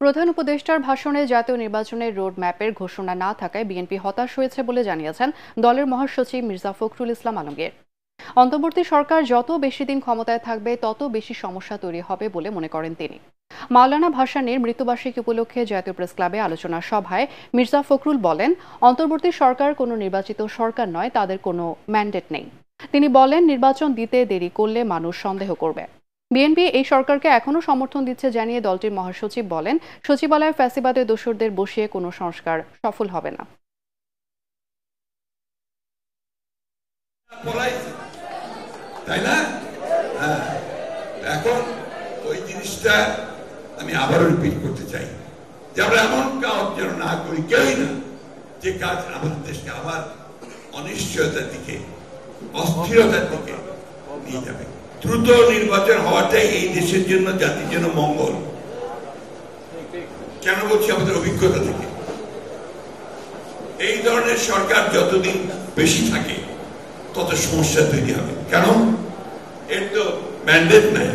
প্রধান উপদেষ্টার ভাষণে জাতীয় নির্বাচনের রোড ম্যাপের ঘোষণা না থাকায় বিএনপি হতাশ হয়েছে বলে জানিয়েছেন দলের মহাসচিব মির্জা ফখরুল ইসলাম আলমগীর। অন্তর্বর্তী সরকার যত বেশি দিন ক্ষমতায় থাকবে তত বেশি সমস্যা তৈরি হবে বলে মনে করেন তিনি। মাওলানা ভাসানীর মৃত্যুবার্ষিকী উপলক্ষে জাতীয় প্রেস ক্লাবে আলোচনা সভায় মির্জা ফখরুল বলেন, অন্তর্বর্তী সরকার কোনো নির্বাচিত সরকার নয়, তাদের কোনো ম্যান্ডেট নেই। তিনি বলেন, নির্বাচন দিতে দেরি করলে মানুষ সন্দেহ করবে। বিএনপি এই সরকারকে এখনো সমর্থন দিচ্ছে জানিয়ে দলটির মহাসচিব বলেন, সচিবালয়ে ফ্যাসিবাদের দোসরদের বসিয়ে কোনো সংস্কার সফল হবে না। তাই না? এখন ওই জিনিসটা আমি আবারও রিপিট করতে চাই যে আমরা এমন কাজ যেন না করি, কেউই না, যে কাজ আমাদের দেশকে আবার অনিশ্চয়তার দিকে, অস্থিরতার দিকে নিয়ে যাবে। দ্রুত নির্বাচন হওয়াটাই এই দেশের জন্য, জাতির জন্য মঙ্গল। কেন বলছি? আমাদের অভিজ্ঞতা থেকে এই ধরনের সরকার যতদিন বেশি থাকে তত সমস্যা তৈরি হবে। কেন? এর তো ম্যান্ডেট নাই।